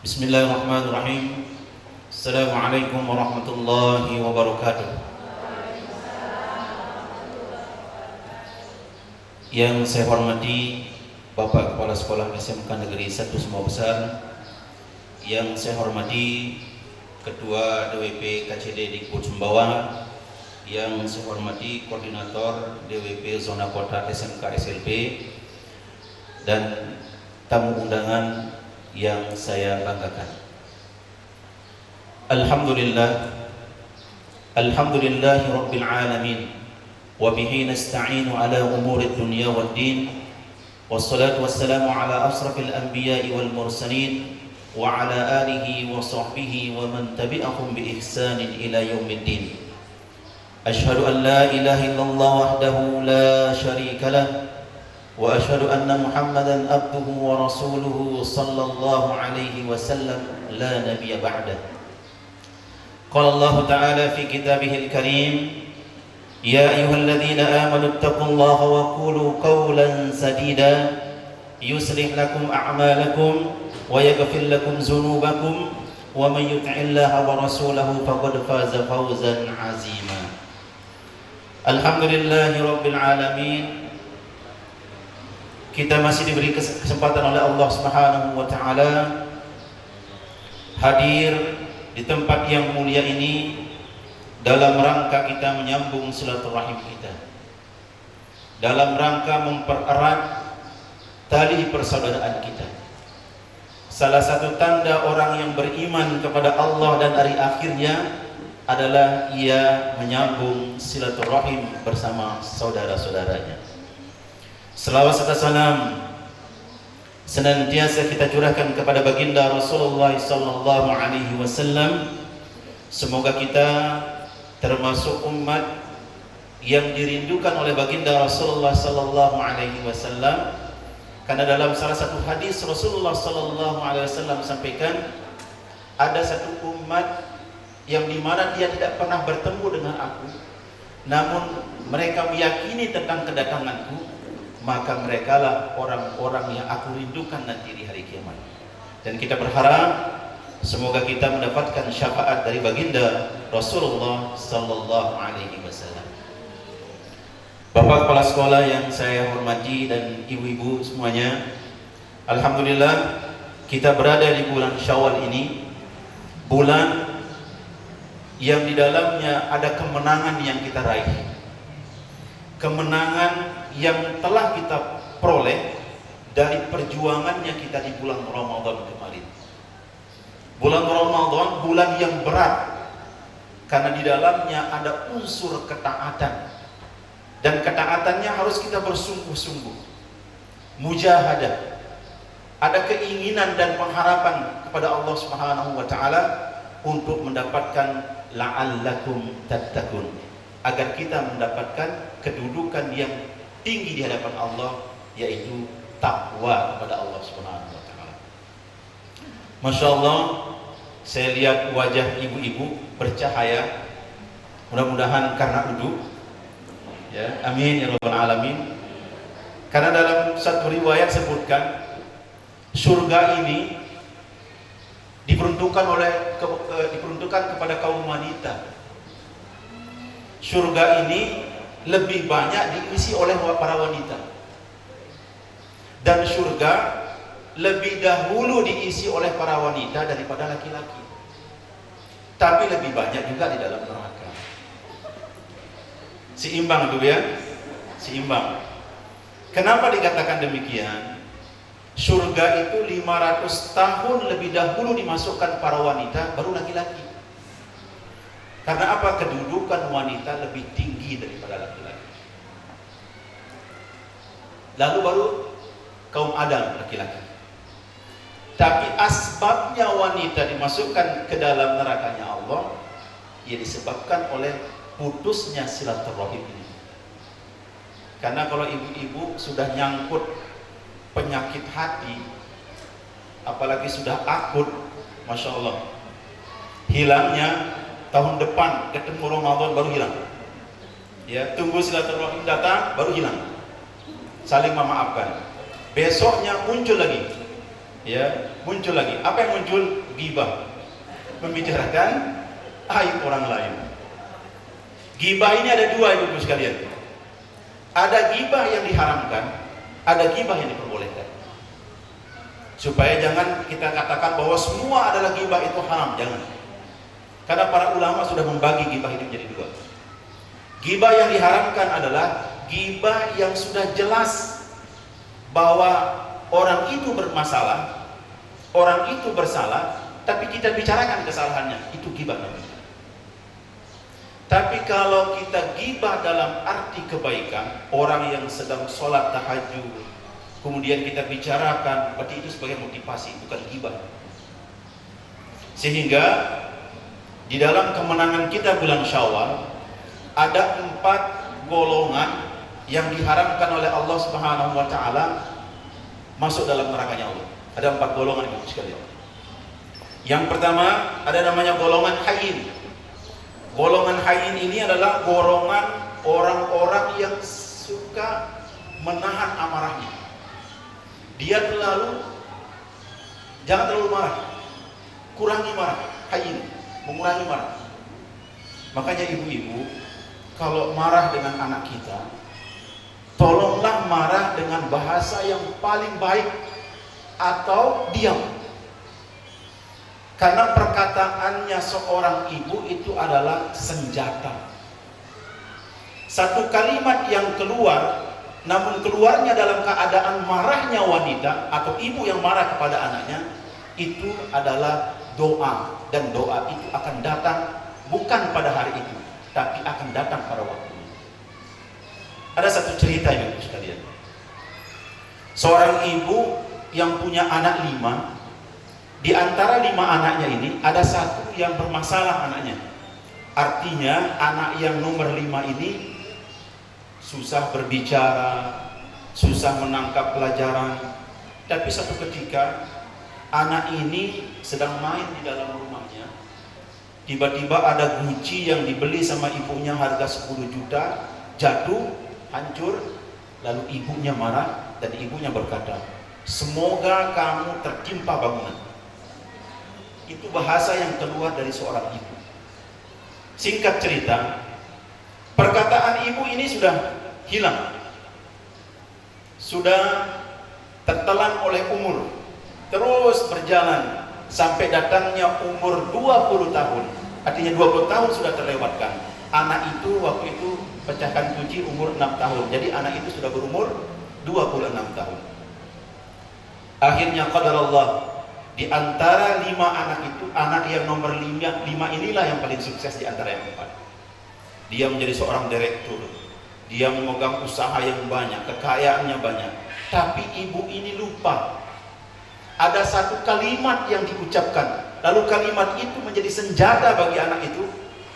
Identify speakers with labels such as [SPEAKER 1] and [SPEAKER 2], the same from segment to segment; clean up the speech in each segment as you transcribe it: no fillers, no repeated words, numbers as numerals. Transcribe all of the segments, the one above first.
[SPEAKER 1] Bismillahirrahmanirrahim. Assalamualaikum warahmatullahi wabarakatuh. Yang saya hormati Bapak Kepala Sekolah SMK Negeri 1 Sumbawa Besar, yang saya hormati Ketua DWP KCD Dikbud Sumbawa, yang saya hormati Koordinator DWP Zona Kota SMK SLP, dan tamu undangan yang saya banggakan. Alhamdulillahi Rabbil Alamin, wa bihi nasta'inu ala umuri dunya wad din, wassalatu wassalamu ala asrafil anbiya'i wal mursalin, wa ala alihi wa sahbihi wa man tabi'ahum bi ihsanin ila yaumiddin. Ashhadu an la ilaha illallah wahdahu la syarika lah, wa asyhadu anna Muhammadan abduhu wa rasuluhu sallallahu alaihi wasallam la nabiyya ba'dah. Qala Allah Ta'ala fi kitabihil karim, ya ayyuhalladzina amanu ittaqullaha wa qulu qawlan sadida yuslih lakum a'malakum wa yaghfir lakum dhunubakum wa man yuti'illaha wa rasulahu faqad faza fawzan 'azima. Alhamdulillahi rabbil alamin. Kita masih diberi kesempatan oleh Allah Subhanahu wa Ta'ala hadir di tempat yang mulia ini dalam rangka kita menyambung silaturahim kita, dalam rangka mempererat tali persaudaraan kita. Salah satu tanda orang yang beriman kepada Allah dan hari akhirnya adalah ia menyambung silaturahim bersama saudara-saudaranya. Selawat serta salam senantiasa kita curahkan kepada baginda Rasulullah sallallahu alaihi wasallam. Semoga kita termasuk umat yang dirindukan oleh baginda Rasulullah sallallahu alaihi wasallam, karena dalam salah satu hadis Rasulullah sallallahu alaihi wasallam sampaikan, ada satu umat yang dimana dia tidak pernah bertemu dengan aku, namun mereka meyakini tentang kedatanganku, maka merekalah orang-orang yang aku rindukan nanti di hari kiamat. Dan kita berharap semoga kita mendapatkan syafaat dari baginda Rasulullah sallallahu alaihi wasallam. Bapak Kepala Sekolah yang saya hormati dan ibu-ibu semuanya, alhamdulillah kita berada di bulan Syawal ini, bulan yang di dalamnya ada kemenangan yang kita raih, kemenangan yang telah kita peroleh dari perjuangannya kita di bulan Ramadan kemarin. Bulan Ramadan bulan yang berat, karena di dalamnya ada unsur ketaatan, dan ketaatannya harus kita bersungguh-sungguh, mujahadah, ada keinginan dan pengharapan kepada Allah Subhanahu wa Ta'ala untuk mendapatkan la'allakum tattaqun, agar kita mendapatkan kedudukan yang tinggi di hadapan Allah, yaitu takwa kepada Allah Subhanahu wa Ta'ala. Masya Allah, saya lihat wajah ibu-ibu bercahaya, mudah-mudahan karena uduk ya, amin ya rabbal alamin. Karena dalam satu riwayat sebutkan surga ini diperuntukkan kepada kaum wanita. Surga ini lebih banyak diisi oleh para wanita, dan surga lebih dahulu diisi oleh para wanita daripada laki-laki, tapi lebih banyak juga di dalam neraka. Seimbang itu ya, seimbang. Kenapa dikatakan demikian? Surga itu 500 tahun lebih dahulu dimasukkan para wanita, baru laki-laki. Karena apa? Kedudukan wanita lebih tinggi daripada laki-laki. Lalu baru kaum Adam, laki-laki. Tapi asbabnya wanita dimasukkan ke dalam nerakanya Allah, ia disebabkan oleh putusnya silaturahim ini. Karena kalau ibu-ibu sudah nyangkut penyakit hati, apalagi sudah akut, Masya Allah, hilangnya tahun depan ketemu Ramadan baru hilang ya, tunggu silaturahim datang baru hilang, saling memaafkan, besoknya muncul lagi ya muncul lagi. Apa yang muncul? Ghibah, membicarakan aib orang lain. Ghibah ini ada dua, ibu sekalian. Ada ghibah yang diharamkan, ada ghibah yang diperbolehkan. Supaya jangan kita katakan bahwa semua adalah ghibah itu haram, jangan. Karena para ulama sudah membagi ghibah itu menjadi dua. Ghibah yang diharamkan adalah ghibah yang sudah jelas bahwa orang itu bermasalah, orang itu bersalah, tapi kita bicarakan kesalahannya, itu ghibah namanya. Tapi kalau kita ghibah dalam arti kebaikan, orang yang sedang sholat tahajud, kemudian kita bicarakan, berarti itu sebagai motivasi, bukan ghibah. Sehingga di dalam kemenangan kita bulan Syawal ada 4 golongan yang diharamkan oleh Allah Subhanahu wa taala masuk dalam nerakanya Allah. Ada 4 golongan itu sekalian. Yang pertama ada namanya golongan hayyin. Golongan hayyin ini adalah golongan orang-orang yang suka menahan amarahnya. Dia jangan terlalu marah, kurangi marah, hayyin, mengurangi marah. Makanya ibu-ibu kalau marah dengan anak kita, tolonglah marah dengan bahasa yang paling baik atau diam. Karena perkataannya seorang ibu itu adalah senjata. Satu kalimat yang keluar, namun keluarnya dalam keadaan marahnya wanita atau ibu yang marah kepada anaknya, itu adalah doa. Dan doa itu akan datang bukan pada hari itu, tapi akan datang pada waktunya. Ada satu cerita ibu sekalian. Seorang ibu yang punya anak 5, di antara 5 anaknya ini ada satu yang bermasalah anaknya. Artinya anak yang nomor 5 ini susah berbicara, susah menangkap pelajaran. Tapi satu ketika anak ini sedang main di dalam rumahnya, tiba-tiba ada guci yang dibeli sama ibunya harga 10 juta jatuh, hancur. Lalu ibunya marah dan ibunya berkata, "Semoga kamu tertimpa bangunan." Itu bahasa yang keluar dari seorang ibu. Singkat cerita, perkataan ibu ini sudah hilang, sudah tertelan oleh umur, terus berjalan sampai datangnya umur 20 tahun. Artinya 20 tahun sudah terlewatkan. Anak itu waktu itu pecahkan kunci umur 6 tahun. Jadi anak itu sudah berumur 26 tahun. Akhirnya qadarullah, di antara 5 anak itu, anak yang nomor 5 inilah yang paling sukses di antara yang 4. Dia menjadi seorang direktur, dia memegang usaha yang banyak, kekayaannya banyak. Tapi ibu ini lupa, ada satu kalimat yang diucapkan, lalu kalimat itu menjadi senjata bagi anak itu,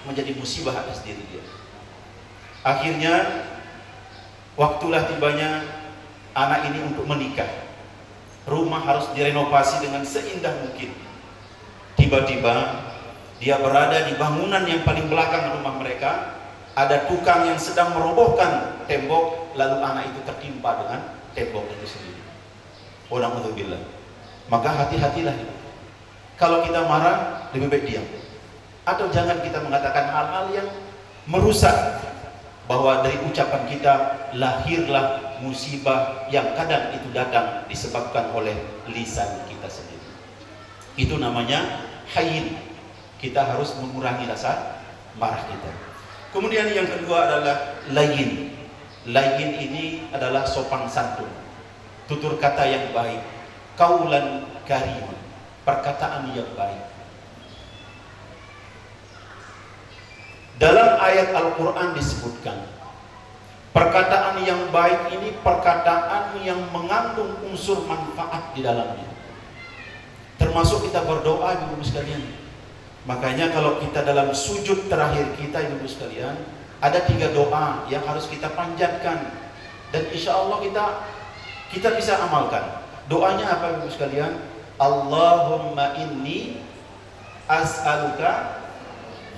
[SPEAKER 1] menjadi musibah atas diri dia. Akhirnya waktulah tibanya anak ini untuk menikah. Rumah harus direnovasi dengan seindah mungkin. Tiba-tiba dia berada di bangunan yang paling belakang rumah mereka. Ada tukang yang sedang merobohkan tembok, lalu anak itu tertimpa dengan tembok itu sendiri. Walhamdulillah. Maka hati-hatilah. Kalau kita marah, lebih baik diam. Atau jangan kita mengatakan hal-hal yang merusak, bahwa dari ucapan kita lahirlah musibah yang kadang itu datang disebabkan oleh lisan kita sendiri. Itu namanya hayyin. Kita harus mengurangi rasa marah kita. Kemudian yang kedua adalah layyin. Layyin ini adalah sopan santun, tutur kata yang baik, qaulan karim, perkataan yang baik. Dalam ayat Al-Quran disebutkan, perkataan yang baik ini perkataan yang mengandung unsur manfaat di dalamnya. Termasuk kita berdoa, ibu-ibu sekalian. Makanya kalau kita dalam sujud terakhir kita, ibu-ibu sekalian, ada 3 doa yang harus kita panjatkan. Dan insya Allah kita bisa amalkan. Doanya apa, ibu-ibu sekalian? Allahumma inni as'aluka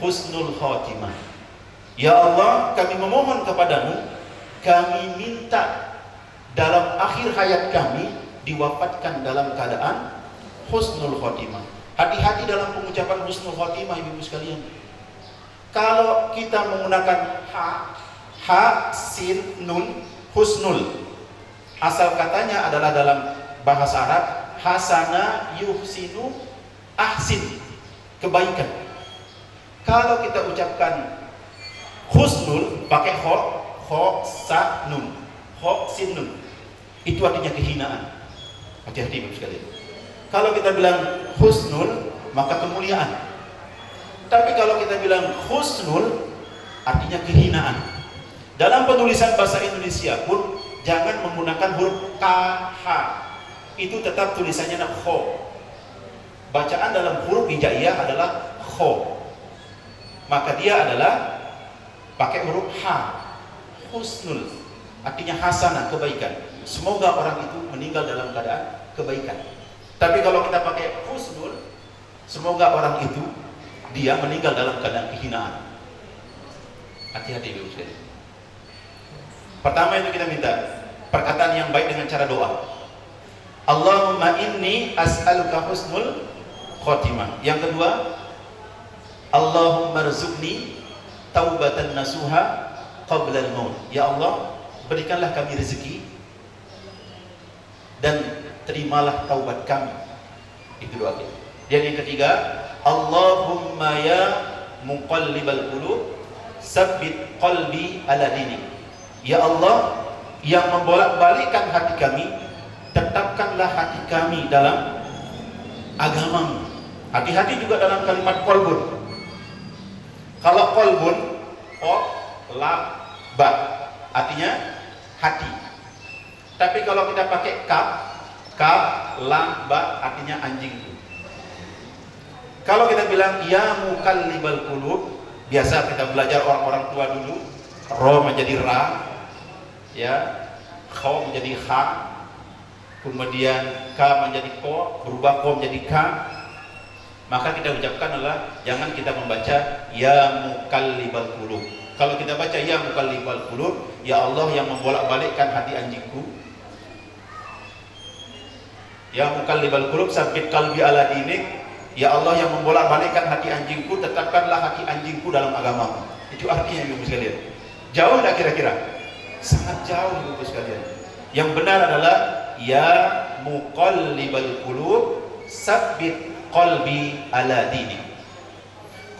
[SPEAKER 1] husnul khotimah. Ya Allah, kami memohon kepadamu, kami minta dalam akhir hayat kami diwafatkan dalam keadaan husnul khotimah. Hati-hati dalam pengucapan husnul khotimah, ibu-ibu sekalian. Kalau kita menggunakan ha, sin, nun, husnul, asal katanya adalah dalam bahasa Arab hasana yuhsinu ahsin, kebaikan. Kalau kita ucapkan husnul pakai ho, sa, nun, ho, sin, nun, itu artinya kehinaan. Hati-hati ibu sekalian. Kalau kita bilang husnul maka kemuliaan. Tapi kalau kita bilang husnul artinya kehinaan. Dalam penulisan bahasa Indonesia pun jangan menggunakan huruf kh. Itu tetap tulisannya kho. Bacaan dalam huruf hijaiyah adalah kho. Maka dia adalah pakai huruf h. Husnul artinya hasanah, kebaikan. Semoga orang itu meninggal dalam keadaan kebaikan. Tapi kalau kita pakai husnul, semoga orang itu dia meninggal dalam keadaan kehinaan. Hati-hati ibu sekalian. Pertama itu kita minta perkataan yang baik dengan cara doa. Allahumma inni as'aluka husnul khotimah. Yang kedua, Allahumma rzuqni taubatan nasuha qabla al-maut. Ya Allah, berikanlah kami rezeki dan terimalah taubat kami. Itu doa kita. Dan yang ketiga, Allahumma ya muqallibal qulub sabbit qalbi ala dinik. Ya Allah yang membolak-balikkan hati kami, tetapkanlah hati kami dalam agamamu. Hati-hati juga dalam kalimat qalbun. Kalau qalbun, lam, ba, artinya hati. Tapi kalau kita pakai kaf, lam, ba, artinya anjing. Kalau kita bilang ya muqallibal qulub, biasa kita belajar orang-orang tua dulu, ro menjadi ra, ya, kha menjadi kha, kemudian ka menjadi ko, berubah ko menjadi ka. Maka kita ucapkan adalah jangan kita membaca ya muqallibal qulub. Kalau kita baca ya muqallibal qulub, ya Allah yang membolak-balikkan hati anjingku, ya muqallibal qulub sabbit qalbi ala dinik. Ya Allah yang membolak-balikkan hati anjingku, tetapkanlah hati anjingku dalam agamamu. Itu artinya ibu sekalian. Jauh tak kira-kira? Sangat jauh ibu sekalian. Yang benar adalah ya muqallibal qulub sabbit qalbi ala dini.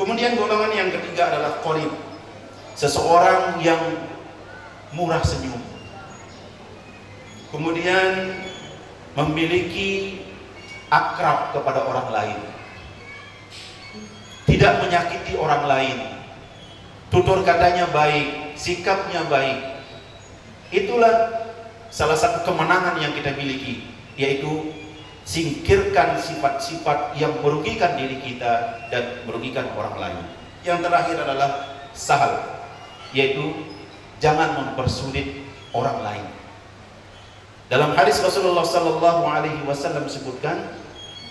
[SPEAKER 1] Kemudian golongan yang ketiga adalah qarib. Seseorang yang murah senyum. Kemudian memiliki akrab kepada orang lain. Tidak menyakiti orang lain, tutur katanya baik, sikapnya baik. Itulah salah satu kemenangan yang kita miliki, yaitu singkirkan sifat-sifat yang merugikan diri kita dan merugikan orang lain. Yang terakhir adalah sahal, yaitu jangan mempersulit orang lain. Dalam hadis Rasulullah sallallahu alaihi wasallam sebutkan,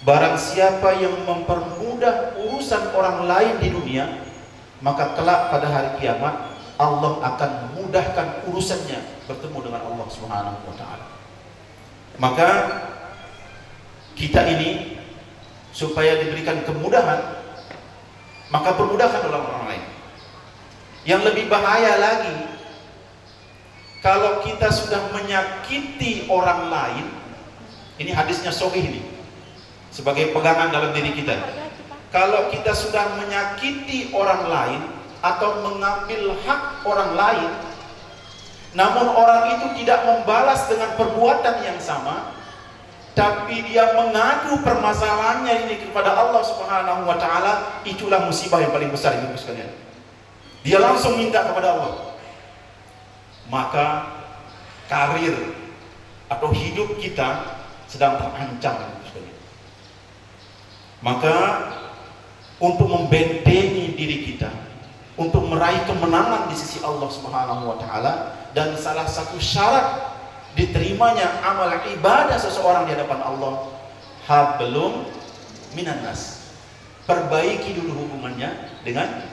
[SPEAKER 1] barang siapa yang mempermudah urusan orang lain di dunia, maka kelak pada hari kiamat Allah akan memudahkan urusannya bertemu dengan Allah Subhanahu wa taala. Maka kita ini supaya diberikan kemudahan, maka permudahkan orang lain. Yang lebih bahaya lagi, kalau kita sudah menyakiti orang lain, ini hadisnya sahih ini, sebagai pegangan dalam diri kita. Kalau kita sudah menyakiti orang lain atau mengambil hak orang lain, namun orang itu tidak membalas dengan perbuatan yang sama, tapi dia mengadu permasalahannya ini kepada Allah Subhanahu wa taala, itulah musibah yang paling besar ibu sekalian. Dia langsung minta kepada Allah. Maka karir atau hidup kita sedang terancam ibu sekalian. Maka untuk membentengi diri kita, untuk meraih kemenangan di sisi Allah Subhanahu wa taala, dan salah satu syarat diterimanya amal ibadah seseorang di hadapan Allah, hablum minan nas. Perbaiki dulu hubungannya dengan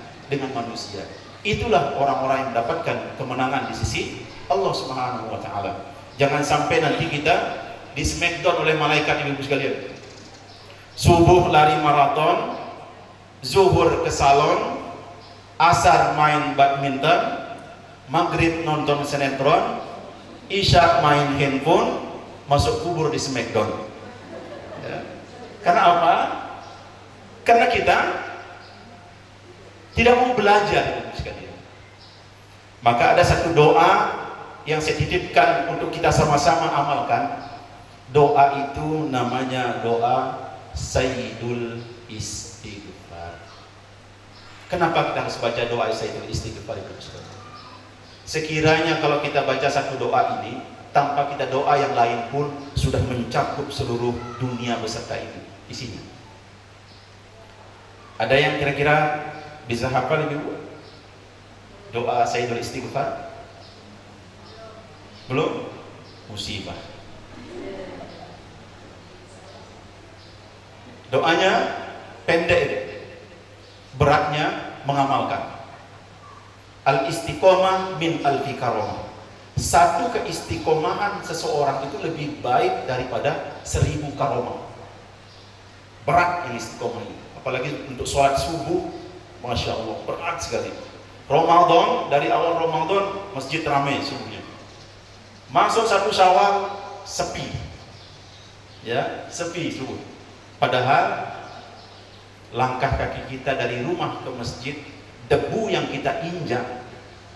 [SPEAKER 1] manusia. Itulah orang-orang yang mendapatkan kemenangan di sisi Allah Subhanahu wa taala. Jangan sampai nanti kita di smackdown oleh malaikat ibu sekalian. subuh lari maraton, zuhur ke salon, asar main badminton, maghrib nonton sinetron, isya main handphone, masuk kubur di Smackdown. Ya. Karena apa? Karena kita tidak mau belajar, sekalian. Maka ada satu doa yang saya titipkan untuk kita sama-sama amalkan. Doa itu namanya doa Sayyidul Istighfar. Kenapa kita harus baca doa Sayyidul Istighfar itu? Sekiranya kalau kita baca satu doa ini, tanpa kita doa yang lain pun sudah mencakup seluruh dunia beserta itu isinya. Ada yang kira-kira bisa hafal Ibu? Doa Sayyidul Istighfar? Belum? Musibah. Doanya pendek, beratnya mengamalkan. Al-istiqomah min al-fikaromah. Satu keistiqomahan seseorang itu lebih baik daripada 1000 karomah. Berat ini istiqomah ini. Apalagi untuk sholat subuh, Masya Allah, berat sekali. Ramadan, dari awal Ramadan masjid ramai subuhnya. Masuk satu Syawal sepi, ya sepi subuh. Padahal langkah kaki kita dari rumah ke masjid, debu yang kita injak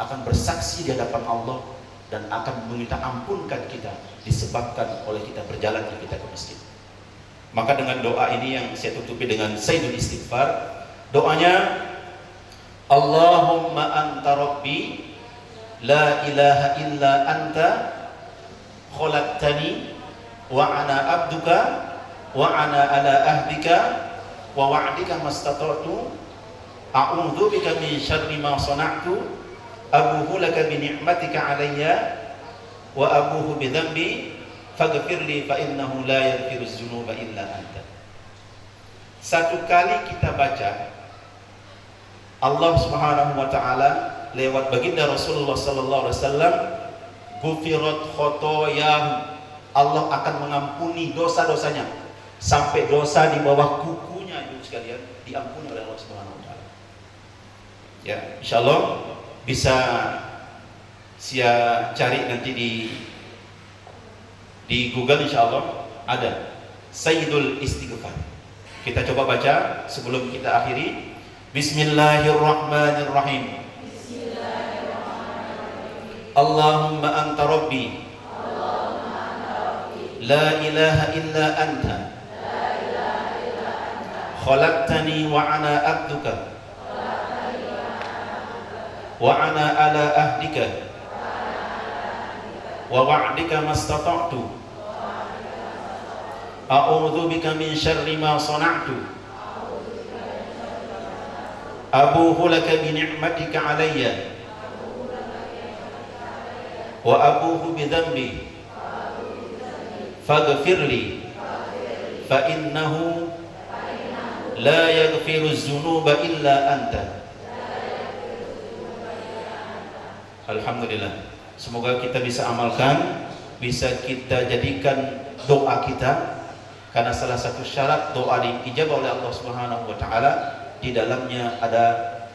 [SPEAKER 1] akan bersaksi di hadapan Allah dan akan meminta ampunkan kita disebabkan oleh kita berjalan kita ke masjid. Maka dengan doa ini yang saya tutupi dengan Sayyidul Istighfar, doanya Allahumma anta rabbi la ilaha illa anta khalaqtani wa ana abduka wa ana ala ahdika wa wa'dika mastata'tu a'udzu bika min syarri ma sana'tu abuhu laka bi ni'matika alayya wa abuhu bi dhanbi faghfirli fa innahu la yaghfiru dzunuba illa anta. Satu kali kita baca, Allah Subhanahu wa taala lewat baginda Rasulullah sallallahu alaihi wasallam, ghufirat khotoyahu, Allah akan mengampuni dosa-dosanya sampai dosa di bawah kukunya itu sekalian diampuni oleh Allah Subhanahu wa taala. Ya, insyaallah bisa saya cari nanti di Google, insyaallah ada Sayyidul Istighfar. Kita coba baca sebelum kita akhiri. Bismillahirrahmanirrahim. Allahumma anta rabbi la ilaha illa anta khalaqtani wa ana abduka wa ana ala ahdika wa wa'dika mastata'tu a'udzu bika min syarri ma sana'tu abuhu laka bi ni'matika alayya wa abuhu bi dhanbi faghfirli fa innahu la yaghfiru dzunuba illa anta. Alhamdulillah, semoga kita bisa amalkan, bisa kita jadikan doa kita, karena salah satu syarat doa diijabah oleh Allah Subhanahu wa taala, di dalamnya ada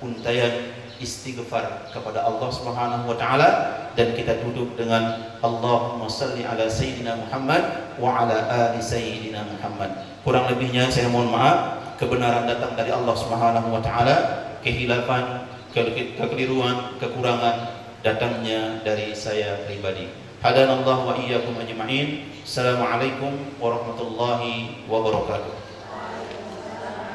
[SPEAKER 1] untayan istighfar kepada Allah Subhanahu wa taala, dan kita duduk dengan Allahumma salli ala sayyidina Muhammad wa ala ali sayyidina Muhammad. Kurang lebihnya saya mohon maaf, kebenaran datang dari Allah Subhanahu wa taala, kehilafan, kekeliruan, kekurangan datangnya dari saya pribadi. Hadanallahu wa iyyakum ajma'in. Assalamualaikum warahmatullahi wabarakatuh.